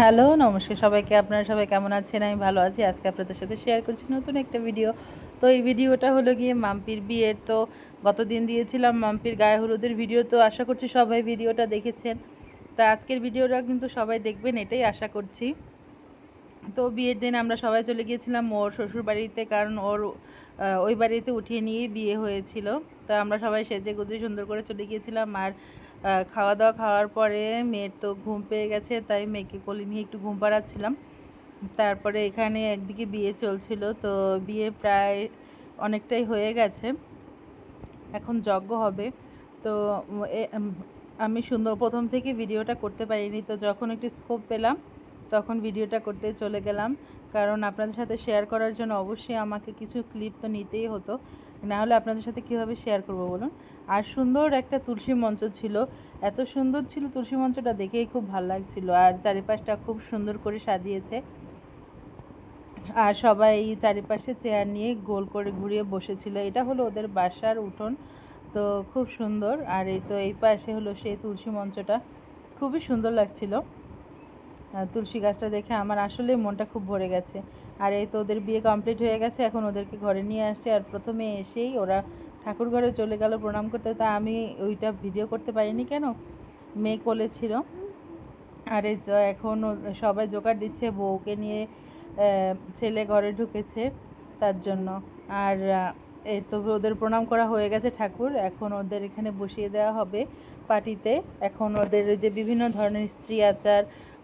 Hello, নমস্কার সবাইকে। আপনারা সবাই কেমন আছেন? আমি ভালো আছি। আজকে আপনাদের সাথে শেয়ার করছি নতুন একটা ভিডিও। তো এই ভিডিওটা হলো গিয়ে মাম্পির বিয়ের। তো গতদিন দিয়েছিলাম মাম্পির গায়ে হলুদের ভিডিও। তো আশা করছি সবাই ভিডিওটা দেখেছেন। তা আজকের ভিডিওটা কিন্তু সবাই দেখবেন, এটাই আশা করছি। তো বিয়ের দিন আমরা সবাই চলে গিয়েছিলাম ওর শ্বশুর বাড়িতে, কারণ ওর ওই বাড়িতে উঠিয়ে নিয়েই বিয়ে হয়েছিল। তা আমরা সবাই সেজে গুজে সুন্দর করে চলে গিয়েছিলাম। আর খাওয়া দাওয়া খাওয়ার পরে মেয়ের তো ঘুম পেয়ে গেছে, তাই মেয়েকে কোলে নিয়ে একটু ঘুম পাড়াচ্ছিলাম। তারপরে এখানে একদিকে বিয়ে চলছিল, তো বিয়ে প্রায় অনেকটাই হয়ে গেছে, এখন যজ্ঞ হবে। তো আমি সুন্দর প্রথম থেকে ভিডিওটা করতে পারিনি, তো যখন একটু স্কোপ পেলাম তখন ভিডিওটা করতে চলে গেলাম, কারণ আপনাদের সাথে শেয়ার করার জন্য অবশ্যই আমাকে কিছু ক্লিপ তো নিতেই হতো, না হলে আপনাদের সাথে কীভাবে শেয়ার করব বলুন। আর সুন্দর একটা তুলসী মঞ্চ ছিল, এত সুন্দর ছিল তুলসী মঞ্চটা, দেখেই খুব ভালো লাগছিল। আর চারিপাশটা খুব সুন্দর করে সাজিয়েছে, আর সবাই চারিপাশে চেয়ার নিয়ে গোল করে ঘুরিয়ে বসেছিল। এটা হলো ওদের বাসার উঠোন, তো খুব সুন্দর। আর এই তো এই পাশে হলো সেই তুলসী মঞ্চটা, খুবই সুন্দর লাগছিল। তুলসী গাছটা দেখে আমার আসলে মনটা খুব ভরে গেছে। আর এই তো ওদের বিয়ে কমপ্লিট হয়ে গেছে, এখন ওদেরকে ঘরে নিয়ে আসছে। আর প্রথমে এসেই ওরা ঠাকুর ঘরে চলে গেল প্রণাম করতে, তা আমি ওইটা ভিডিও করতে পারিনি, কেন মেয়ে কোলে ছিল। আর এই তো এখন সবাই জোগাড় দিচ্ছে, বউকে নিয়ে ছেলে ঘরে ঢুকেছে তার জন্য। আর এই তো ওদের প্রণাম করা হয়ে গেছে ঠাকুর, এখন ওদের এখানে বসিয়ে দেওয়া হবে পার্টিতে। এখন ওদের যে বিভিন্ন ধরনের স্ত্রী আচার,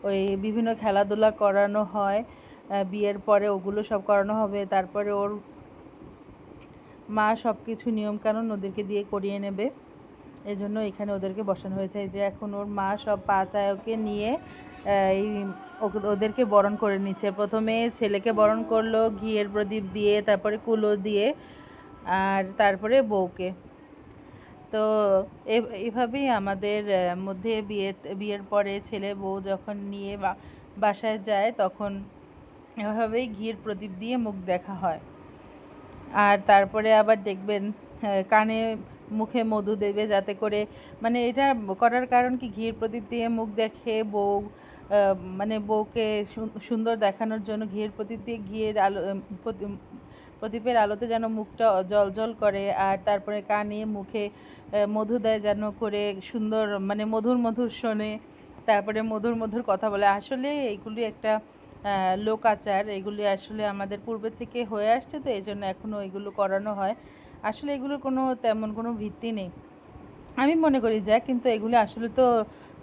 ওই বিভিন্ন খেলাধুলা করানো হয় বিয়ের পরে, ওগুলো সব করানো হবে। তারপরে ওর মা সব কিছু নিয়মকানুন ওদেরকে দিয়ে করিয়ে নেবে, এই জন্য এখানে ওদেরকে বসানো হয়েছে। যে এখন ওর মা সব পাঁচ আয়কে নিয়ে এই ওদেরকে বরণ করে নিচ্ছে। প্রথমে ছেলেকে বরণ করলো ঘিয়ের প্রদীপ দিয়ে, তারপরে কুলো দিয়ে, আর তারপরে বউকে। তো এইভাবেই আমাদের মধ্যে বিয়ের পরে ছেলে বউ যখন নিয়ে বাসায় যায়, তখন এভাবেই ঘিয়ের প্রদীপ দিয়ে মুখ দেখা হয়। আর তারপরে আবার দেখবেন কানে মুখে মধু দেবে, যাতে করে, মানে এটা করার কারণ কি, ঘিয়ের প্রদীপ দিয়ে মুখ দেখে বউ, মানে বউকে সুন্দর দেখানোর জন্য ঘিয়ের প্রদীপ দিয়ে, ঘিয়ের আলো প্রদীপের আলোতে যেন মুখটা জল করে। আর তারপরে কানে মুখে মধু দেয়, যেন করে সুন্দর, মানে মধুর মধুর শোনে, তারপরে মধুর মধুর কথা বলে। আসলে এইগুলি একটা লোক আচার, এগুলি আসলে আমাদের পূর্বে থেকে হয়ে আসছে, তো এই জন্য এখনও এগুলো করানো হয়। আসলে এগুলোর কোনো তেমন কোনো ভিত্তি নেই আমি মনে করি যা, কিন্তু এগুলি আসলে তো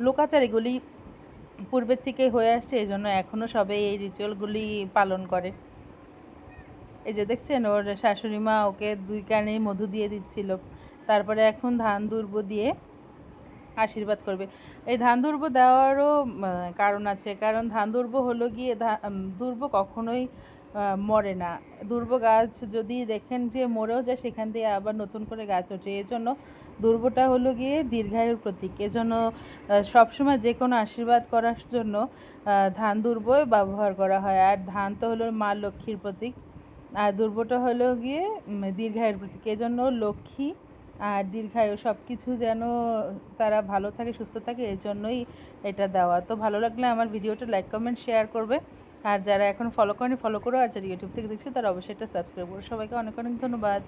লোকাচার, এগুলি পূর্বের থেকে হয়ে আসছে, এই জন্য এখনও সবাই এই রিচুয়ালগুলি পালন করে। এই যে দেখছেন, ওর শাশুড়ি মা ওকে দুই কানেই মধু দিয়ে দিচ্ছিল। তারপরে এখন ধান দুর্ব দিয়ে আশীর্বাদ করবে। এই ধান দুর্ব দেওয়ারও কারণ আছে, কারণ ধান দুর্ব হলো গিয়ে দুর্ব কখনোই মরে না। দুর্ব গাছ যদি দেখেন যে মরেও যায়, সেখান দিয়ে আবার নতুন করে গাছ ওঠে। এই জন্য দুর্বটা হলো গিয়ে দীর্ঘায়ুর প্রতীক। এজন্য সবসময় যে কোনো আশীর্বাদ করার জন্য ধান দুর্বই ব্যবহার করা হয়। আর ধান তো হলো মা লক্ষ্মীর প্রতীক, আর দুর্বটা হলো গিয়ে দীর্ঘায়ুর প্রতীক। এজন্য লক্ষ্মী আর দীর্ঘায়ু সব কিছু যেন তারা ভালো থাকে, সুস্থ থাকে, এই জন্যই এটা দেওয়া। তো ভালো লাগলে আমার ভিডিওটা লাইক কমেন্ট শেয়ার করবে, আর যারা এখন ফলো করেনি ফলো করো, আর যারা ইউটিউব থেকে দেখছে তারা অবশ্যই এটা সাবস্ক্রাইব করো। সবাইকে অনেক অনেক ধন্যবাদ।